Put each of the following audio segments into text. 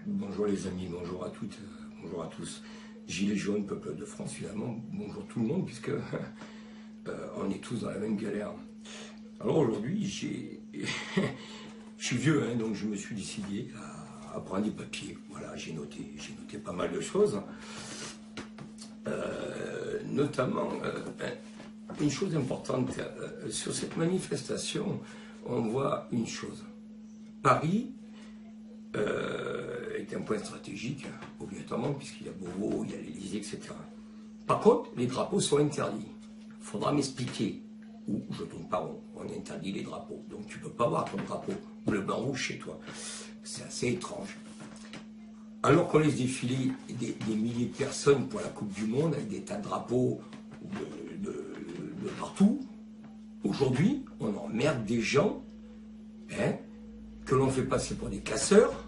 Bonjour les amis, bonjour à toutes, bonjour à tous. Gilets jaunes, peuple de France, finalement, bonjour tout le monde, puisque on est tous dans la même galère. Alors aujourd'hui, je suis vieux, hein, donc je me suis décidé à prendre des papiers. Voilà, j'ai noté pas mal de choses. Notamment, une chose importante, sur cette manifestation, on voit une chose. Paris est un point stratégique, obligatoirement, puisqu'il y a Beauvau, il y a l'Élysée, etc. Par contre, les drapeaux sont interdits. Il faudra m'expliquer où je tourne pas rond. On interdit les drapeaux. Donc tu ne peux pas avoir ton drapeau bleu, blanc, rouge chez toi. C'est assez étrange. Alors qu'on laisse défiler des milliers de personnes pour la Coupe du Monde avec des tas de drapeaux de partout, aujourd'hui, on emmerde des gens que l'on fait passer pour des casseurs,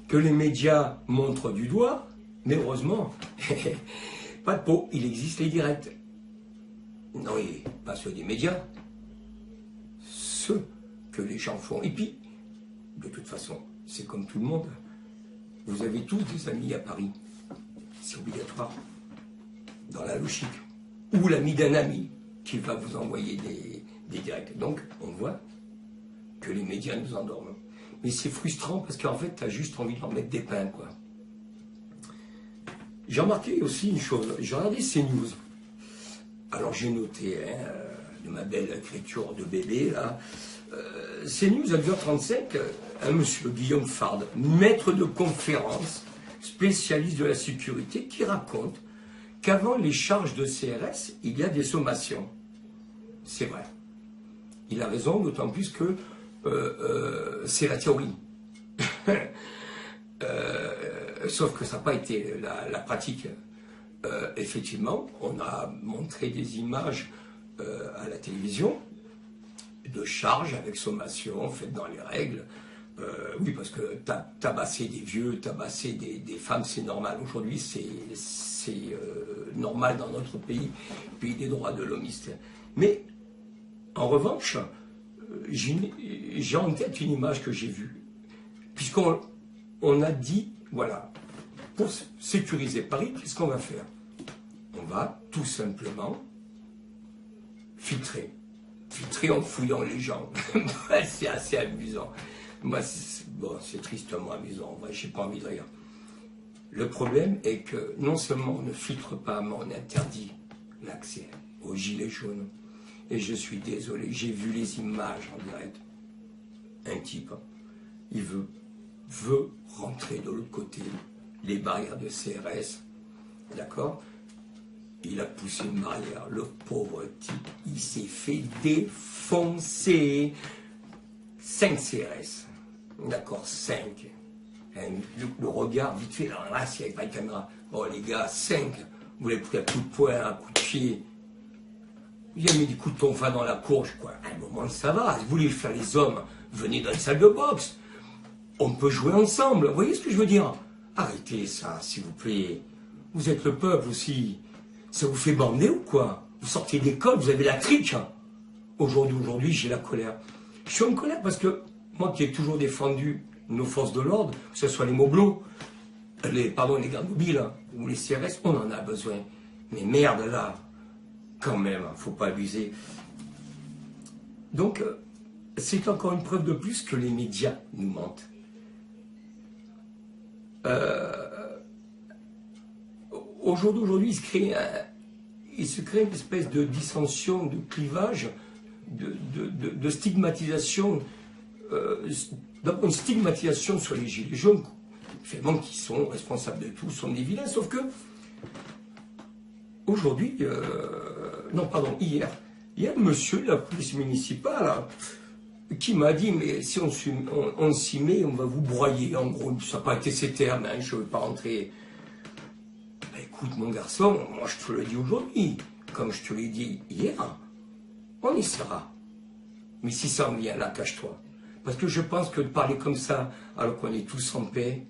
que les médias montrent du doigt, mais heureusement, pas de peau, il existe les directs. Non, pas ceux des médias, ceux que les gens font. Et puis, de toute façon, c'est comme tout le monde. Vous avez tous des amis à Paris. C'est obligatoire. Dans la logique. Ou l'ami d'un ami qui va vous envoyer des directs. Donc, on voit que les médias nous endorment. Mais c'est frustrant parce qu'en fait, tu as juste envie de leur mettre des pains, quoi. J'ai remarqué aussi une chose. J'ai regardé CNews. Alors, j'ai noté, de ma belle écriture de bébé, là, CNews à 2h35, un monsieur Guillaume Fard, maître de conférence, spécialiste de la sécurité, qui raconte qu'avant les charges de CRS, il y a des sommations. C'est vrai. Il a raison, d'autant plus que c'est la théorie. Sauf que ça n'a pas été la pratique. Effectivement, on a montré des images à la télévision de charges avec sommation faites dans les règles. Oui, parce que tabasser des vieux, tabasser des femmes, c'est normal. Aujourd'hui, c'est normal dans notre pays des droits de l'homme. Mais, en revanche, j'ai en tête une image que j'ai vue. Puisqu'on a dit, voilà, pour sécuriser Paris, qu'est-ce qu'on va faire? On va tout simplement filtrer. Filtrer en fouillant les gens. C'est assez amusant. Moi, c'est tristement amusant. J'ai pas envie de rire. Le problème est que non seulement on ne filtre pas, mais on interdit l'accès aux gilets jaunes. Et je suis désolé, j'ai vu les images en direct. Un type, il veut rentrer de l'autre côté, les barrières de CRS, d'accord? Il a poussé une barrière, le pauvre type, il s'est fait défoncer. 5 CRS, d'accord, 5. Le regard vite fait, là, c'est avec la caméra. Bon les gars, 5, vous l'avez pris un coup de poing, un coup de pied. Il a mis des coups de tonfa dans la courge, quoi. À un moment, ça va. Si vous voulez faire les hommes, venez dans une salle de boxe. On peut jouer ensemble. Vous voyez ce que je veux dire? Arrêtez ça, s'il vous plaît. Vous êtes le peuple aussi. Ça vous fait bander ou quoi? Vous sortez d'école, vous avez la trique. Aujourd'hui, j'ai la colère. Je suis en colère parce que moi qui ai toujours défendu nos forces de l'ordre, que ce soit les mobilos, les gardes mobiles ou les CRS, on en a besoin. Mais merde là, quand même, faut pas abuser. Donc, c'est encore une preuve de plus que les médias nous mentent. Au jour d'aujourd'hui, il se crée une espèce de dissension, de clivage, de stigmatisation, d'abord une stigmatisation sur les gilets jaunes, finalement qui sont responsables de tout, sont des vilains, sauf que aujourd'hui, hier, monsieur de la police municipale là, qui m'a dit, mais si on s'y met, on va vous broyer, en gros, ça n'a pas été ces termes, hein, je ne veux pas rentrer. Ben, écoute mon garçon, moi je te le dis aujourd'hui, comme je te l'ai dit hier, on y sera. Mais si ça en vient là, cache-toi. Parce que je pense que de parler comme ça, alors qu'on est tous en paix,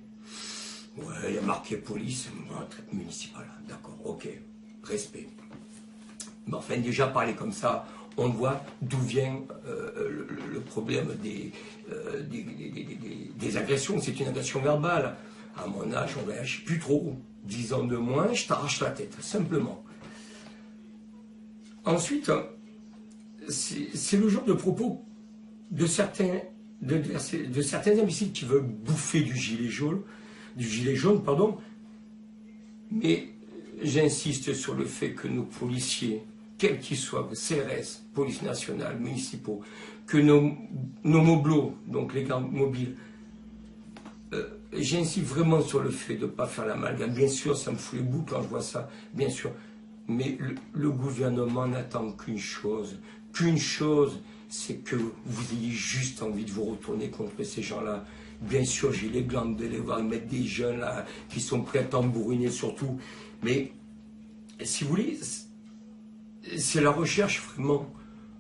ouais, il y a marqué police, traite municipale, d'accord, ok, respect. Mais enfin, déjà parler comme ça, on voit d'où vient le problème des agressions. C'est une agression verbale. À mon âge, on ne réagit plus trop. 10 ans de moins, je t'arrache la tête, simplement. Ensuite, c'est le genre de propos de certains imbéciles qui veulent bouffer du gilet jaune, pardon. Mais j'insiste sur le fait que nos policiers, quels qu'ils soient, CRS, police nationale, municipaux, que nos mobilos, donc les gardes mobiles, j'insiste vraiment sur le fait de ne pas faire l'amalgame. Bien sûr, ça me fout les bouts quand je vois ça, bien sûr. Mais le gouvernement n'attend qu'une chose, c'est que vous ayez juste envie de vous retourner contre ces gens-là. Bien sûr, j'ai les glandes de les voir mettre des jeunes là, qui sont prêts à tambouriner surtout. Mais, si vous voulez, c'est la recherche vraiment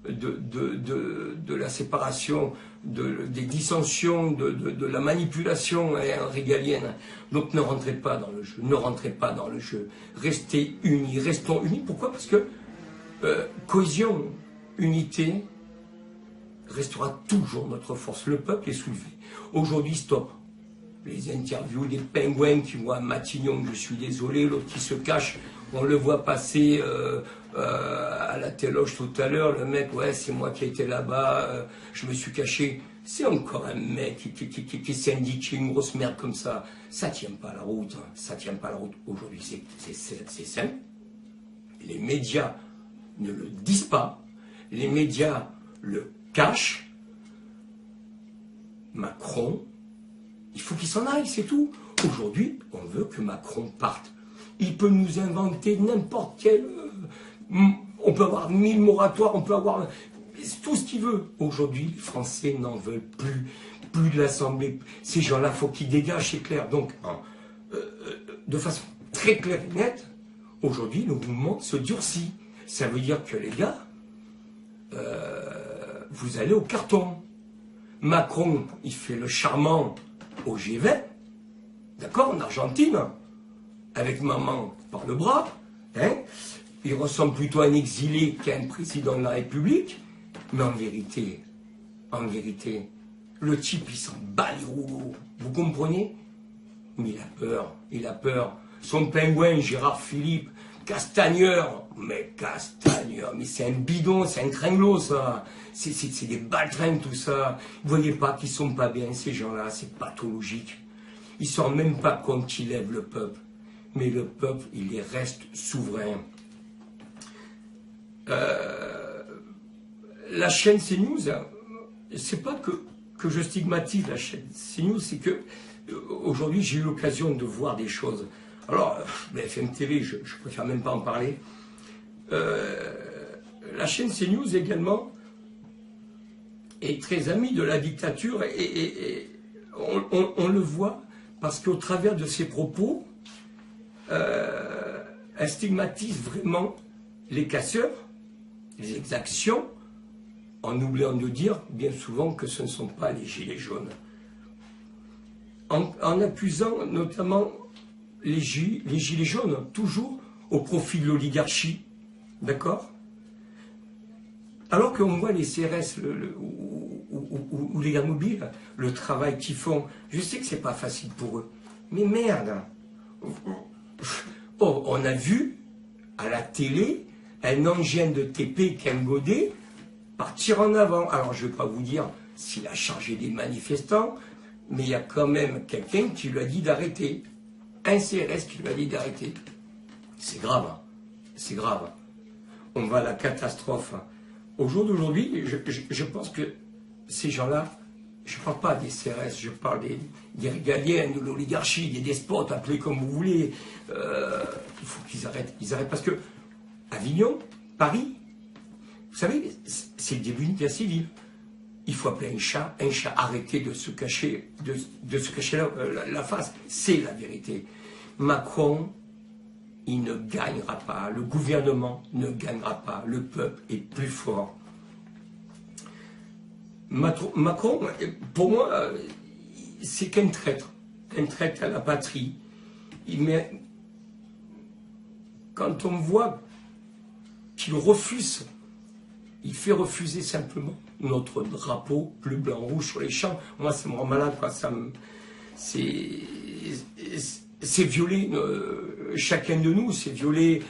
de la séparation, des dissensions, de la manipulation régalienne. Donc ne rentrez pas dans le jeu, ne rentrez pas dans le jeu. Restez unis, restons unis. Pourquoi? Parce que cohésion, unité restera toujours notre force. Le peuple est soulevé. Aujourd'hui, stop. Les interviews des pingouins qui voient Matignon, je suis désolé, l'autre qui se cache, on le voit passer à la téloge tout à l'heure, le mec, ouais, c'est moi qui étais là-bas, je me suis caché. C'est encore un mec qui s'est indiqué une grosse merde comme ça. Ça tient pas la route, hein. Ça tient pas la route. Aujourd'hui, c'est simple. Les médias ne le disent pas. Les médias le cachent. Macron, il faut qu'il s'en aille, c'est tout. Aujourd'hui, on veut que Macron parte. Il peut nous inventer n'importe quel... on peut avoir 1000 moratoires, on peut avoir tout ce qu'il veut. Aujourd'hui, les Français n'en veulent plus de l'Assemblée. Ces gens-là, il faut qu'ils dégagent, c'est clair. Donc, de façon très claire et nette, aujourd'hui, le mouvement se durcit. Ça veut dire que les gars, vous allez au carton. Macron, il fait le charmant au G20, d'accord, en Argentine, avec maman par le bras, hein. Il ressemble plutôt à un exilé qu'à un président de la République, mais en vérité, le type, il s'en bat les rouleaux, vous comprenez? Mais il a peur. Son pingouin, Gérard Philippe, Castagneur, mais c'est un bidon, c'est un tringlo, ça. C'est des baltringues, tout ça. Vous voyez pas qu'ils sont pas bien, ces gens-là, c'est pathologique. Ils ne se rendent même pas compte qu'ils lèvent le peuple. Mais le peuple, il les reste souverain. La chaîne CNews, c'est pas que je stigmatise la chaîne CNews, c'est que aujourd'hui j'ai eu l'occasion de voir des choses. Alors, BFM TV, je préfère même pas en parler. La chaîne CNews également est très amie de la dictature et on le voit parce qu'au travers de ses propos, elle stigmatise vraiment les casseurs, les exactions, en oubliant de dire bien souvent que ce ne sont pas les gilets jaunes. En accusant notamment les gilets jaunes, toujours au profit de l'oligarchie, d'accord? Alors qu'on voit les CRS ou les gars mobiles, le travail qu'ils font, je sais que c'est pas facile pour eux, mais merde! Oh, on a vu à la télé un engin de TP Ken Godet partir en avant. Alors je ne vais pas vous dire s'il a chargé des manifestants, mais il y a quand même quelqu'un qui lui a dit d'arrêter. Un CRS qui lui a dit d'arrêter. C'est grave, hein. C'est grave. On va à la catastrophe. Au jour d'aujourd'hui, je pense que ces gens-là, je ne parle pas des CRS, je parle des régaliens, de l'oligarchie, des despotes, appelez comme vous voulez. Il faut qu'ils arrêtent. Ils arrêtent parce que Avignon, Paris, vous savez, c'est le début d'une guerre civile. Il faut appeler un chat, arrêter de se cacher, de se cacher la face. C'est la vérité. Macron, il ne gagnera pas. Le gouvernement ne gagnera pas. Le peuple est plus fort. Macron, pour moi, c'est qu'un traître à la patrie. Quand on voit qu'il refuse, il fait refuser simplement notre drapeau bleu, blanc, rouge sur les champs. Moi, ça me rend malade, quoi. violer chacun de nous, c'est violer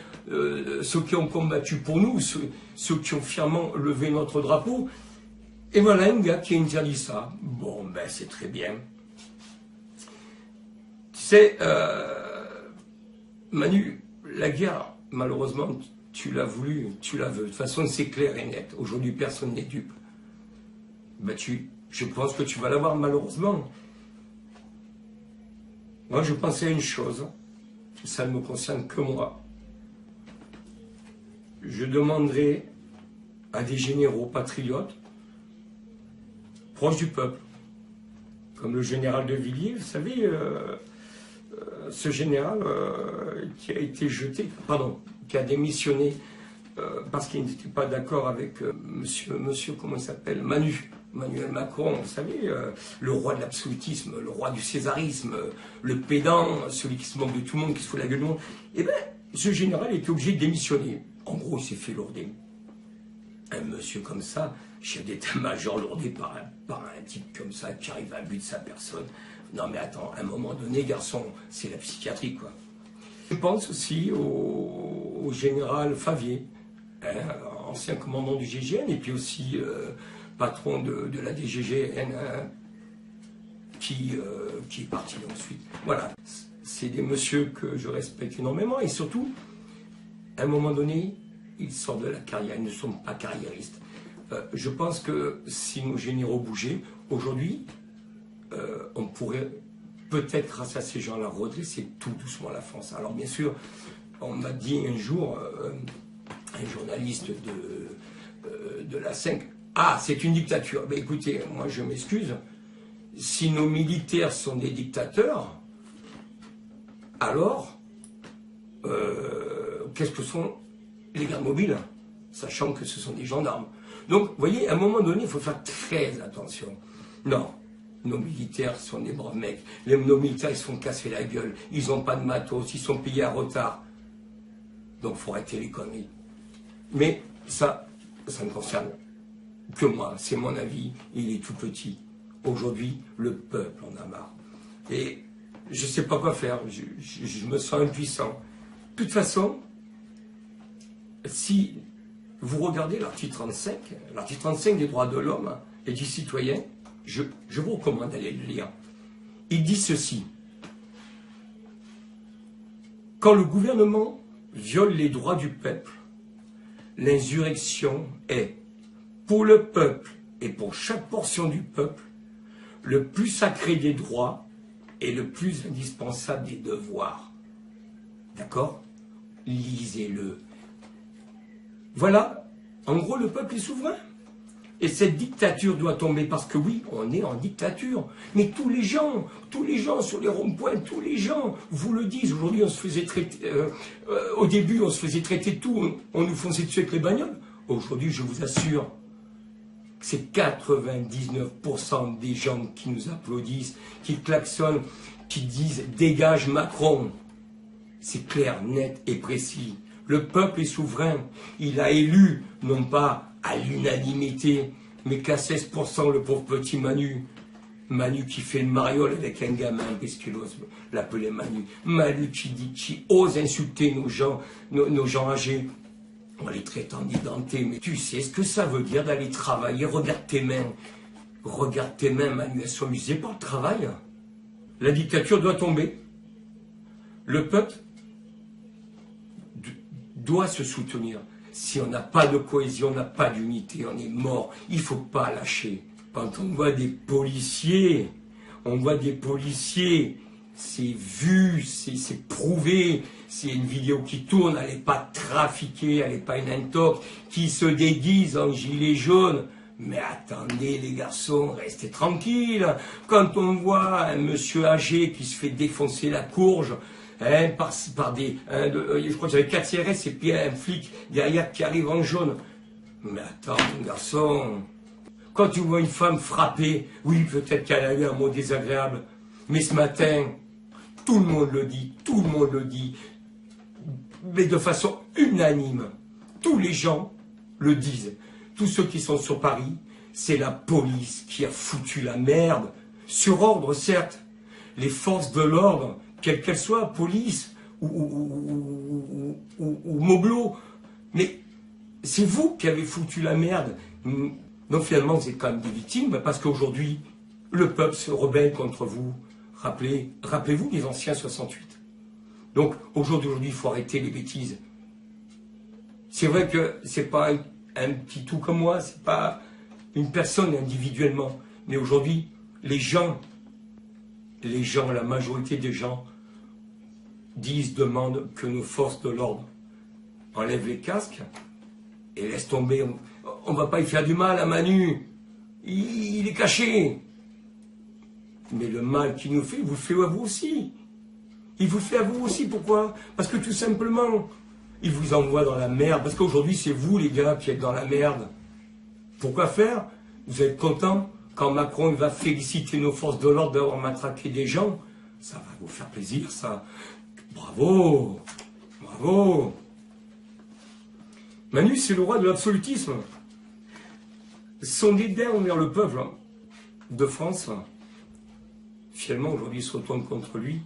ceux qui ont combattu pour nous, ceux qui ont fièrement levé notre drapeau. Et voilà un gars qui interdit ça. Bon, ben c'est très bien. Tu sais, Manu, la guerre, malheureusement, tu l'as voulu, tu la veux. De toute façon, c'est clair et net. Aujourd'hui, personne n'est dupe. Ben, je pense que tu vas l'avoir, malheureusement. Moi, je pensais à une chose. Ça ne me concerne que moi. Je demanderai à des généraux patriotes, proches du peuple, comme le général de Villiers, vous savez, ce général qui a été jeté, pardon, qui a démissionné parce qu'il n'était pas d'accord avec monsieur, comment il s'appelle, Emmanuel Macron, vous savez, le roi de l'absolutisme, le roi du césarisme, le pédant, celui qui se moque de tout le monde, qui se fout la gueule du monde. Eh bien, ce général était obligé de démissionner. En gros, il s'est fait lourder. Un monsieur comme ça, chef d'état-major lourdé par un type comme ça, qui arrive à but de sa personne. Non mais attends, à un moment donné, garçon, c'est la psychiatrie, quoi. Je pense aussi au général Favier, hein, ancien commandant du GIGN, et puis aussi patron de la DGGN, hein, qui est parti ensuite. Voilà, c'est des messieurs que je respecte énormément, et surtout, à un moment donné, ils sortent de la carrière, ils ne sont pas carriéristes. Je pense que si nos généraux bougeaient, aujourd'hui, on pourrait peut-être, grâce à ces gens-là, redresser tout doucement la France. Alors bien sûr, on m'a dit un jour, un journaliste de la 5, « Ah, c'est une dictature ». Ben écoutez, moi je m'excuse, si nos militaires sont des dictateurs, alors, qu'est-ce que sont les gardes mobiles, sachant que ce sont des gendarmes. Donc, vous voyez, à un moment donné, il faut faire très attention. Non, nos militaires sont des braves mecs. Nos militaires, ils se font casser la gueule. Ils n'ont pas de matos, ils sont payés à retard. Donc, il faut arrêter les conneries. Mais ça ne concerne que moi. C'est mon avis, il est tout petit. Aujourd'hui, le peuple en a marre. Et je ne sais pas quoi faire. Je me sens impuissant. De toute façon, si vous regardez l'article 35 des droits de l'homme et du citoyen, je vous recommande d'aller le lire. Il dit ceci: quand le gouvernement viole les droits du peuple, l'insurrection est, pour le peuple et pour chaque portion du peuple, le plus sacré des droits et le plus indispensable des devoirs. D'accord? Lisez-le. Voilà, en gros, le peuple est souverain. Et cette dictature doit tomber parce que oui, on est en dictature. Mais tous les gens sur les ronds-points, tous les gens vous le disent. Aujourd'hui, on se faisait traiter, au début, on se faisait traiter de tout. On nous fonçait dessus avec les bagnoles. Aujourd'hui, je vous assure, c'est 99% des gens qui nous applaudissent, qui klaxonnent, qui disent « dégage Macron ». C'est clair, net et précis. Le peuple est souverain. Il a élu, non pas à l'unanimité, mais qu'à 16% le pauvre petit Manu. Manu qui fait une mariole avec un gamin, puisqu'il ose l'appeler Manu. Manu qui ose insulter nos gens âgés. On les traite en édentés, mais tu sais ce que ça veut dire d'aller travailler? Regarde tes mains. Regarde tes mains, Manu, elles sont usées par le travail. La dictature doit tomber. Le peuple doit se soutenir. Si on n'a pas de cohésion, on n'a pas d'unité, on est mort. Il ne faut pas lâcher. Quand on voit des policiers, c'est vu, c'est prouvé, c'est une vidéo qui tourne, elle n'est pas trafiquée, elle n'est pas une intox, qui se déguise en gilet jaune. Mais attendez les garçons, restez tranquilles. Quand on voit un monsieur âgé qui se fait défoncer la courge, hein, par des, je crois que j'avais 4 CRS et puis un flic derrière qui arrive en jaune. Mais attends, garçon, quand tu vois une femme frappée, oui, peut-être qu'elle a eu un mot désagréable, mais ce matin, tout le monde le dit, mais de façon unanime, tous les gens le disent. Tous ceux qui sont sur Paris, c'est la police qui a foutu la merde, sur ordre certes, les forces de l'ordre, quelles qu'elles soient, police ou Moblo. Mais c'est vous qui avez foutu la merde. Donc finalement, vous êtes quand même des victimes, parce qu'aujourd'hui, le peuple se rebelle contre vous. Rappelez-vous les anciens 68. Donc aujourd'hui, il faut arrêter les bêtises. C'est vrai que c'est pas un petit tout comme moi, c'est pas une personne individuellement. Mais aujourd'hui, les gens, la majorité des gens demandent que nos forces de l'ordre enlèvent les casques et laissent tomber. On ne va pas y faire du mal à Manu. Il est caché. Mais le mal qu'il nous fait, il vous le fait à vous aussi. Il vous le fait à vous aussi. Pourquoi? Parce que tout simplement, il vous envoie dans la merde. Parce qu'aujourd'hui, c'est vous, les gars, qui êtes dans la merde. Pourquoi faire? Vous êtes contents quand Macron va féliciter nos forces de l'ordre d'avoir matraqué des gens? Ça va vous faire plaisir, ça. Bravo! Bravo! Manu, c'est le roi de l'absolutisme. Son dédain envers le peuple de France, finalement, aujourd'hui, se retourne contre lui.